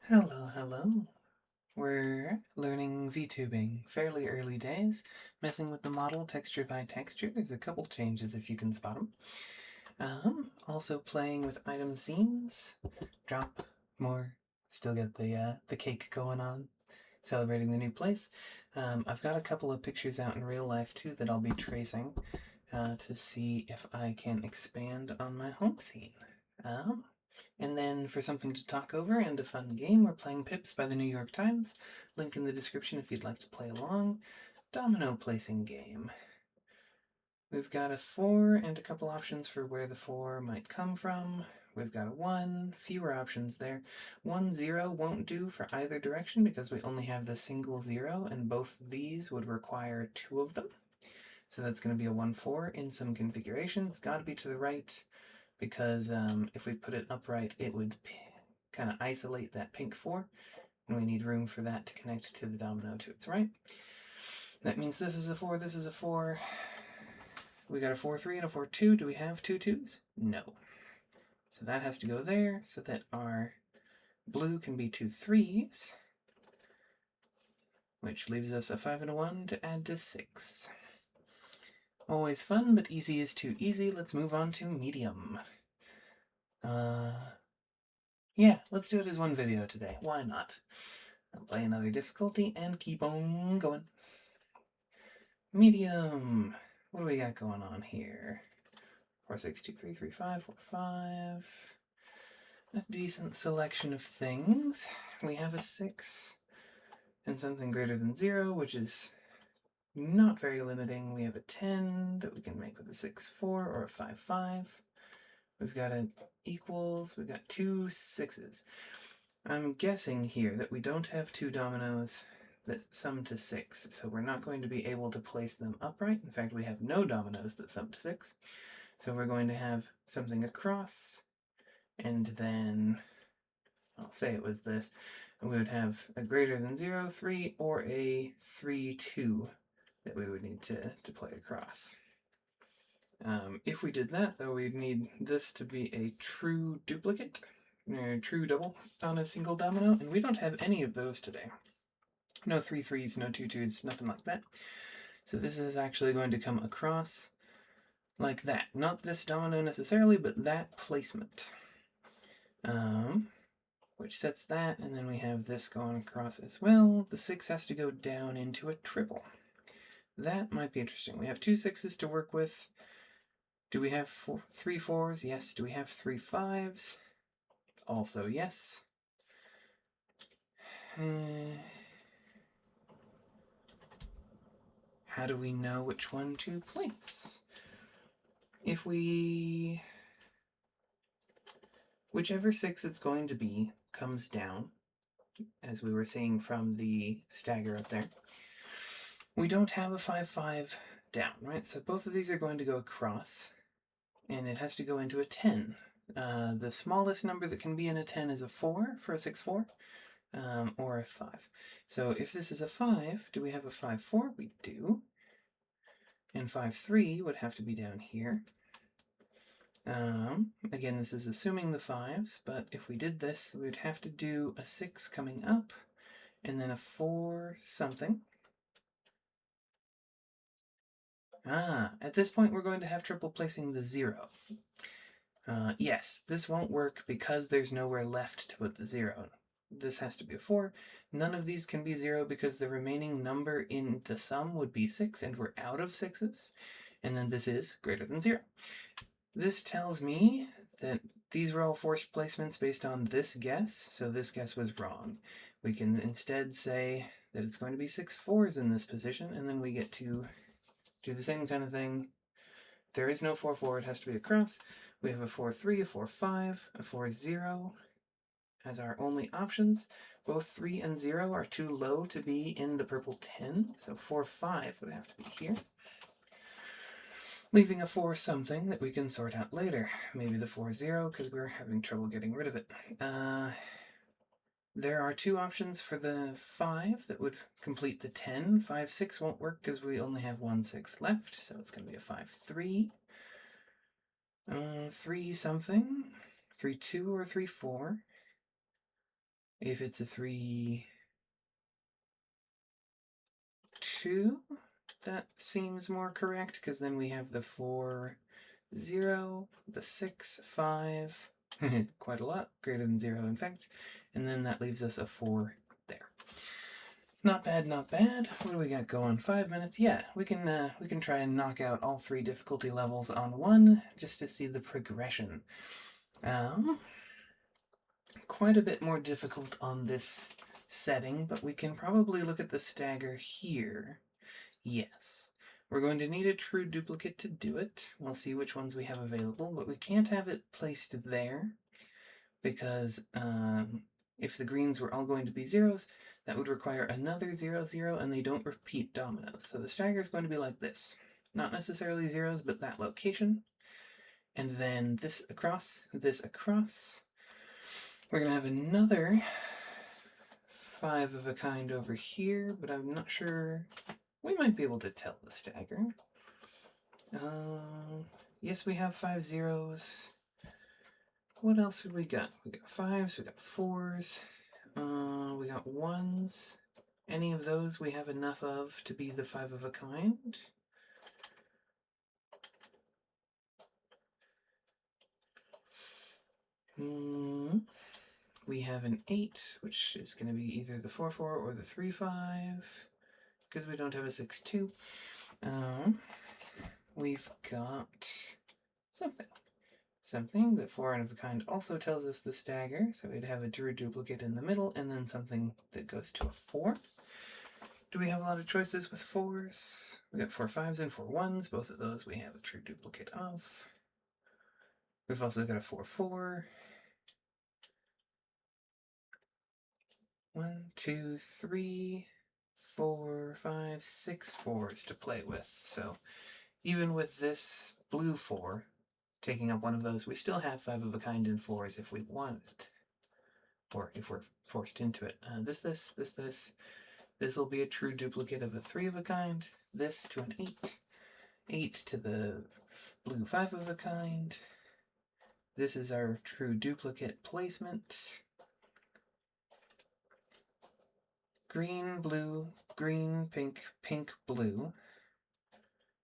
Hello, hello. We're learning VTubing. Fairly early days, messing with the model texture by texture. There's a couple changes if you can spot them. Also playing with item scenes. Drop more. Still get the cake going on. Celebrating the new place. I've got a couple of pictures out in real life too that I'll be tracing to see if I can expand on my home scene. Um, and then for something to talk over and a fun game, we're playing Pips by the New York Times. Link in the description if you'd like to play along. Domino placing game. We've got a 4 and a couple options for where the 4 might come from. We've got a 1, fewer options there. 1, 0 won't do for either direction because we only have the single 0, and both these would require 2 of them. So that's going to be a 1, 4 in some configurations. Got to be to the right because if we put it upright, it would kind of isolate that pink 4, and we need room for that to connect to the domino to its right. That means this is a 4, this is a 4. We got a 4, 3, and a 4, 2. Do we have 2 2s? No. So that has to go there so that our blue can be 2 3s, which leaves us a 5 and a 1 to add to 6. Always fun, but easy is too easy. Let's move on to medium. Yeah, let's do it as one video today. Why not? I'll play another difficulty and keep on going. Medium. What do we got going on here? 4, 6, 2, 3, 3, 5, 4, 5. A decent selection of things. We have a 6 and something greater than 0, which is not very limiting. We have a 10 that we can make with a 6, 4 or a 5, 5. We've got an equals. We've got 2 6s. I'm guessing here that we don't have 2 dominoes that sum to 6, so we're not going to be able to place them upright. In fact, we have no dominoes that sum to 6. So we're going to have something across, and then, I'll say it was this, and we would have a greater than 0, 3, or a 3, 2 that we would need to play across. If we did that, though, we'd need this to be a true duplicate, or true double on a single domino, and we don't have any of those today. No 3 3s, no 2 2s, nothing like that. So this is actually going to come across like that. Not this domino necessarily, but that placement. Which sets that, and then we have this going across as well. The 6 has to go down into a triple. That might be interesting. We have 2 6s to work with. Do we have 3 4s? Yes. Do we have 3 5s? Also yes. How do we know which one to place? If we... Whichever 6 it's going to be comes down, as we were seeing from the stagger up there. We don't have a 5 5 down, right? So both of these are going to go across, and it has to go into a 10. The smallest number that can be in a 10 is a 4 for a 6 4, or a 5. So if this is a 5, do we have a 5 4? We do. And 5 3 would have to be down here. Again, this is assuming the 5s, but if we did this, we'd have to do a 6 coming up, and then a 4 something. At this point we're going to have trouble placing the 0. Yes, this won't work because there's nowhere left to put the 0. This has to be a 4. None of these can be 0 because the remaining number in the sum would be 6, and we're out of 6s. And then this is greater than 0. This tells me that these were all forced placements based on this guess, so this guess was wrong. We can instead say that it's going to be 6 4s in this position, and then we get to do the same kind of thing. There is no 4 4, it has to be across. We have a 4 3, a 4 5, a 4 0 as our only options. Both 3 and 0 are too low to be in the purple 10, so 4 5 would have to be here. Leaving a 4 something that we can sort out later. Maybe the 4 0 because we're having trouble getting rid of it. There are 2 options for the 5 that would complete the 10. 5 6 won't work because we only have 1 6 left, so it's going to be a 5 3. 3 something. 3 2 or 3 4. If it's a 3, 2, that seems more correct, because then we have the 4, 0, the 6, 5, quite a lot, greater than 0 in fact, and then that leaves us a 4 there. Not bad, not bad. What do we got going? 5 minutes? Yeah, we can try and knock out all 3 difficulty levels on one, just to see the progression. Quite a bit more difficult on this setting, but we can probably look at the stagger here. Yes. We're going to need a true duplicate to do it. We'll see which ones we have available, but we can't have it placed there, because if the greens were all going to be zeros, that would require another 0, 0, and they don't repeat dominoes. So the stagger is going to be like this. Not necessarily zeros, but that location. And then this across, this across. We're going to have another 5 of a kind over here, but I'm not sure. We might be able to tell the stagger. Yes, we have 5 zeros. What else have we got? We got 5s, we got 4s, we got 1s. Any of those we have enough of to be the 5 of a kind. We have an 8, which is going to be either the 4, 4 or the 3, 5, because we don't have a 6, 2. We've got something that 4 of a kind also tells us the stagger, so we'd have a true duplicate in the middle, and then something that goes to a 4. Do we have a lot of choices with 4s? We got 4 5s and 4 1s. Both of those we have a true duplicate of. We've also got a 4 4. 1, 2, 3, 4, 5, 6 4s to play with. So even with this blue 4 taking up one of those, we still have 5 of a kind in 4s if we wanted it, or if we're forced into it. This will be a true duplicate of a 3 of a kind. This to an 8. 8 to the blue 5 of a kind. This is our true duplicate placement. Green, blue, green, pink, pink, blue.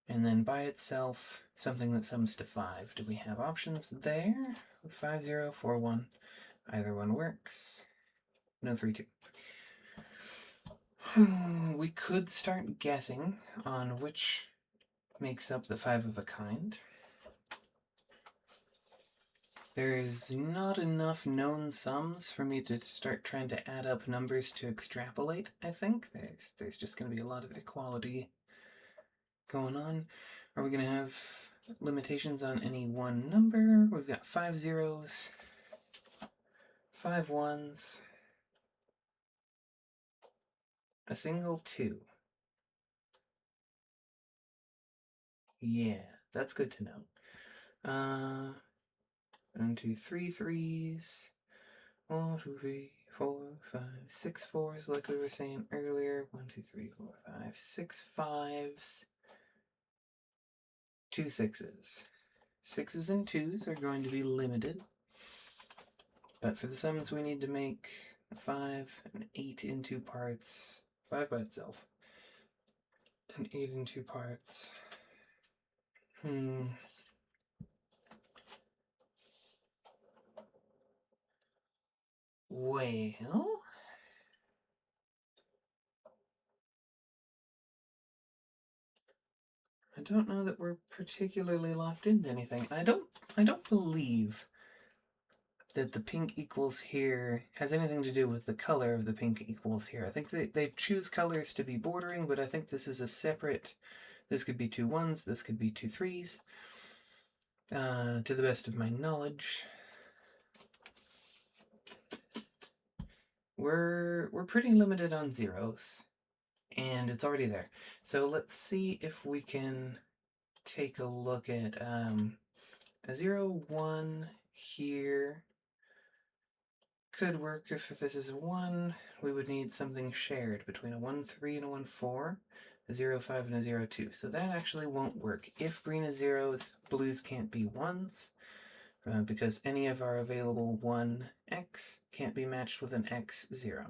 And then by itself, something that sums to 5. Do we have options there? 5, 0, 4, 1. Either one works. No 3, 2. We could start guessing on which makes up the 5 of a kind. There is not enough known sums for me to start trying to add up numbers to extrapolate, I think. There's just going to be a lot of equality going on. Are we going to have limitations on any one number? We've got 5 zeros, 5 1s, a single 2. Yeah, that's good to know. 1, 2, 3 3s. 1, 2, 3, 4, 5, 6 4s, like we were saying earlier. 1, 2, 3, 4, 5, 6 5s. 2 6s. 6s and 2s are going to be limited. But for the sums, we need to make 5 and 8 in 2 parts. 5 by itself. And 8 in 2 parts. Well, I don't know that we're particularly locked into anything. I don't believe that the pink equals here has anything to do with the color of the pink equals here. I think they choose colors to be bordering, but I think this is a separate. This could be 2 1s, this could be 2 3s. To the best of my knowledge. We're pretty limited on zeros, and it's already there. So let's see if we can take a look at a 0, 1 here. Could work if this is a 1. We would need something shared between a 1, 3 and a 1, 4. A 0, 5 and a 0, 2. So that actually won't work. If green is zeros, blues can't be 1s. because any of our available 1x can't be matched with an x0.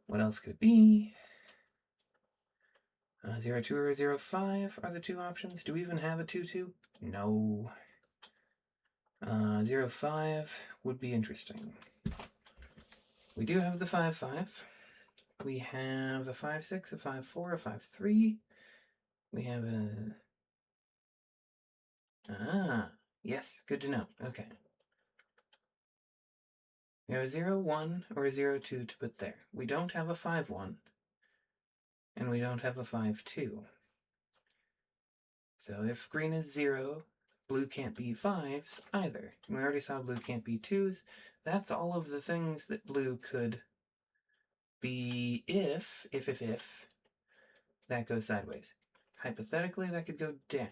What else could it be? 0, 2 or 0, 5 are the two options. Do we even have a 2, 2? No. 0, 5 would be interesting. We do have the 5, 5. We have a 5, 6, a 5, 4, a 5, 3. We have a... yes, good to know. Okay. We have a 0, 1 or a 0, 2 to put there. We don't have a 5, 1. And we don't have a 5, 2. So if green is 0, blue can't be 5s either. And we already saw blue can't be 2s. That's all of the things that blue could be if that goes sideways. Hypothetically, that could go down,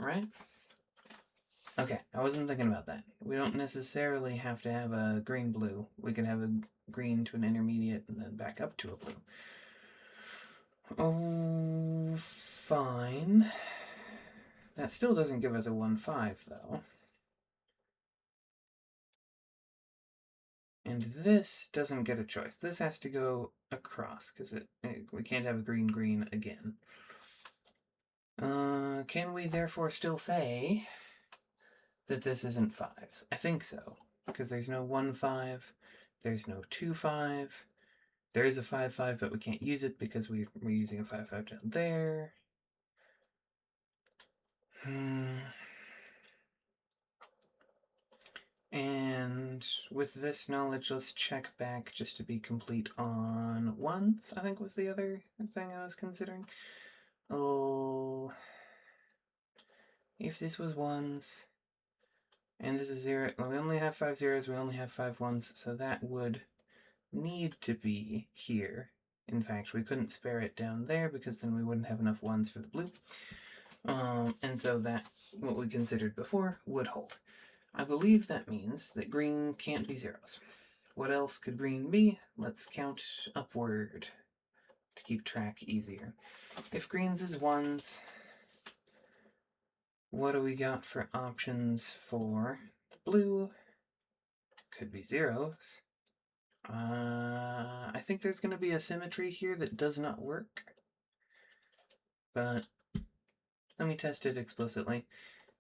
right? Okay, I wasn't thinking about that. We don't necessarily have to have a green-blue. We can have a green to an intermediate and then back up to a blue. Oh, fine. That still doesn't give us a 1, 5, though. And this doesn't get a choice. This has to go across, because we can't have a green-green again. Can we therefore still say that this isn't 5s? I think so, because there's no 1, 5, there's no 2, 5. There is a 5, 5, but we can't use it because we're using a 5, 5 down there. And with this knowledge, let's check back just to be complete on 1s, I think was the other thing I was considering. Oh, if this was 1s, and this is 0, well, we only have 5 zeros, we only have 5 1s, so that would need to be here. In fact, we couldn't spare it down there because then we wouldn't have enough 1s for the blue. And so that, what we considered before, would hold. I believe that means that green can't be 0s. What else could green be? Let's count upward to keep track easier. If green's is 1s, what do we got for options for blue? Could be 0s. I think there's going to be a symmetry here that does not work. But let me test it explicitly.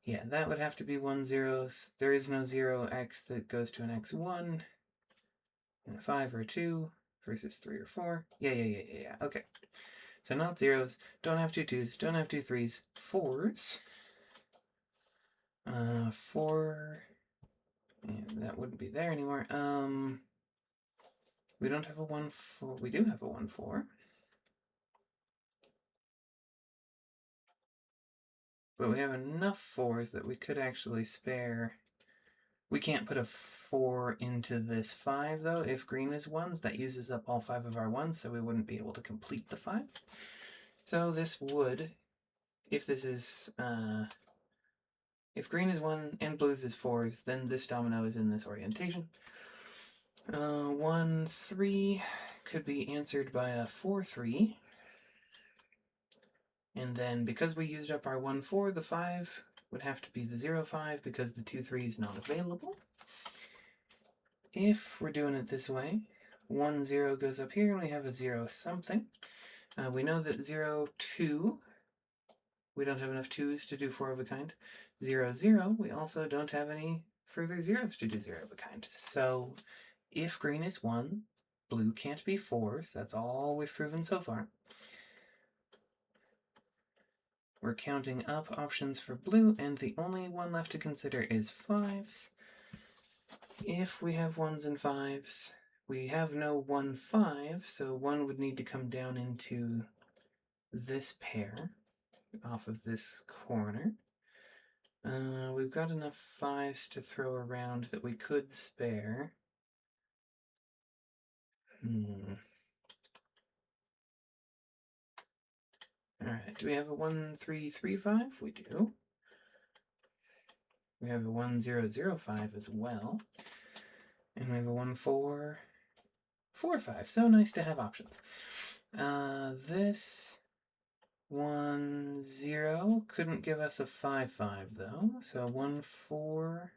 Yeah, that would have to be 1 zeros. There is no 0x that goes to an x1. And a 5 or a 2 versus 3 or 4. Yeah. Okay. So not zeros. Don't have 2 2s. Don't have 2 3s. 4s. 4. And that wouldn't be there anymore. We don't have a 1 4. We do have a 1 4. But we have enough 4s that we could actually spare. We can't put a 4 into this 5, though. If green is 1s, that uses up all 5 of our 1s, so we wouldn't be able to complete the 5. So this would, if this is, if green is 1 and blues is 4s, then this domino is in this orientation. 1 3 could be answered by a 4 3. And then because we used up our 1 4, the 5 would have to be the 0 5 because the 2 3 is not available. If we're doing it this way, 1 0 goes up here and we have a 0 something. We know that 0 2, we don't have enough 2s to do 4 of a kind. 0 0, we also don't have any further zeros to do 0 of a kind. So if green is 1, blue can't be 4s. That's all we've proven so far. We're counting up options for blue, and the only one left to consider is 5s. If we have 1s and 5s, we have no 1 5, so 1 would need to come down into this pair off of this corner. We've got enough 5s to throw around that we could spare. Alright, do we have a 1 3 3 5? We do. We have a 1 0 0 5 as well. And we have a 1 4 4 5. So nice to have options. This 1, 0. Couldn't give us a 5, 5 though. So 1, 4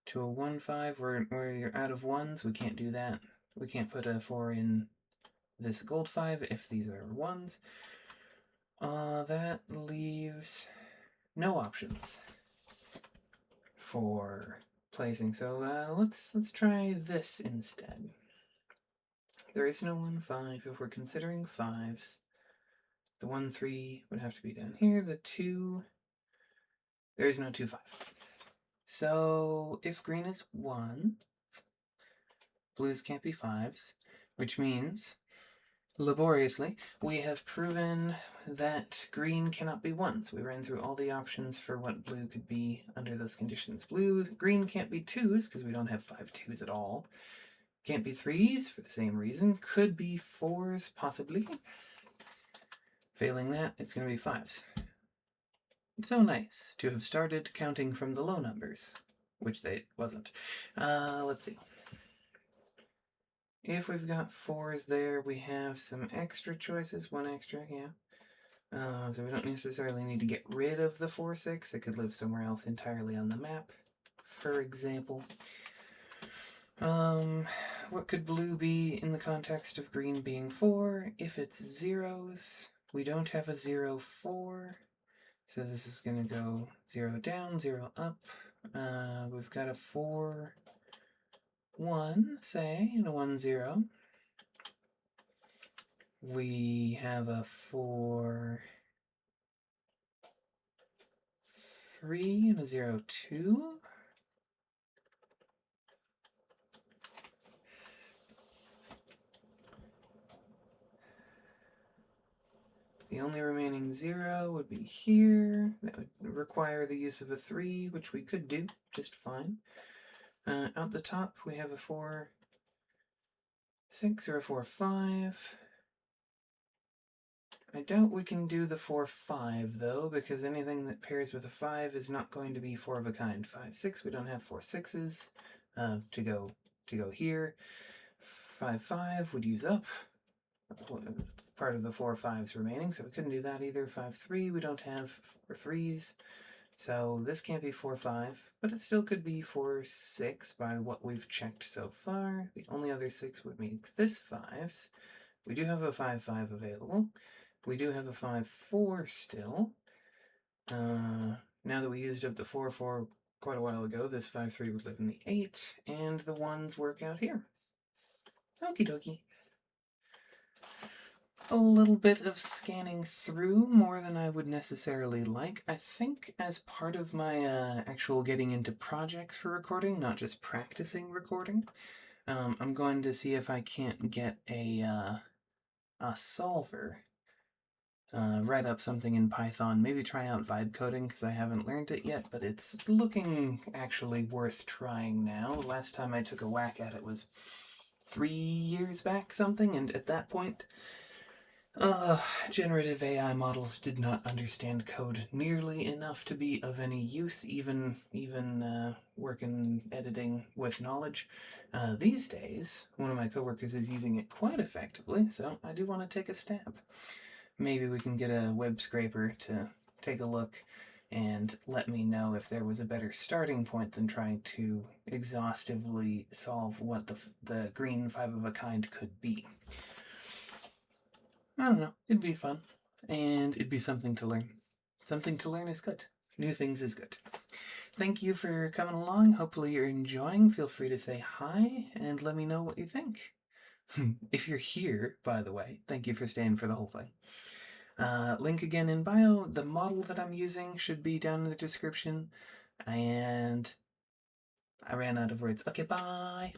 to a 1, 5 where you're out of ones. We can't do that. We can't put a 4 in this gold 5 if these are ones. That leaves no options for placing. So let's try this instead. There is no 1, 5. If we're considering 5s, the 1, 3 would have to be down here. The 2, there is no 2, 5. So if green is 1, blues can't be 5s, which means, laboriously, we have proven that green cannot be 1s. We ran through all the options for what blue could be under those conditions. Green can't be 2s, because we don't have 5 2s at all. Can't be 3s for the same reason. Could be 4s, possibly. Failing that, it's going to be 5s. So nice to have started counting from the low numbers, which they wasn't. Let's see. If we've got 4s there, we have some extra choices. 1 extra, yeah. So we don't necessarily need to get rid of the 4, 6. It could live somewhere else entirely on the map, for example. What could blue be in the context of green being 4? If it's 0s, we don't have a 0, 4. So this is going to go 0 down, 0 up. We've got a 4, 1, say, and a 1, 0. We have a 4, 3, and a 0, 2. The only remaining 0 would be here. That would require the use of a 3, which we could do just fine. Out the top, we have a 4, 6, or a 4, 5. I doubt we can do the 4, 5, though, because anything that pairs with a 5 is not going to be 4 of a kind. 5, 6, we don't have 4 6s to go here. 5, 5 would use up part of the 4 5s remaining, so we couldn't do that either. 5, 3, we don't have 4 3s, so this can't be 4, 5, but it still could be 4, 6 by what we've checked so far. The only other 6 would make this 5s. We do have a 5, 5 available. We do have a 5, 4 still. Now that we used up the 4, 4 quite a while ago, this 5, 3 would live in the 8, and the 1s work out here. Okie dokie. A little bit of scanning through, more than I would necessarily like. I think as part of my actual getting into projects for recording, not just practicing recording, I'm going to see if I can't get a solver. Write up something in Python, maybe try out vibe coding, because I haven't learned it yet, but it's looking actually worth trying now. The last time I took a whack at it was 3 years back, something, and at that point, generative AI models did not understand code nearly enough to be of any use, even work in editing with knowledge. These days, one of my coworkers is using it quite effectively, so I do want to take a stab. Maybe we can get a web scraper to take a look and let me know if there was a better starting point than trying to exhaustively solve what the green 5 of a kind could be. I don't know, it'd be fun, and it'd be something to learn. Something to learn is good. New things is good. Thank you for coming along. Hopefully you're enjoying. Feel free to say hi and let me know what you think. If you're here, by the way, thank you for staying for the whole thing. Link again in bio. The model that I'm using should be down in the description. And I ran out of words. Okay, bye!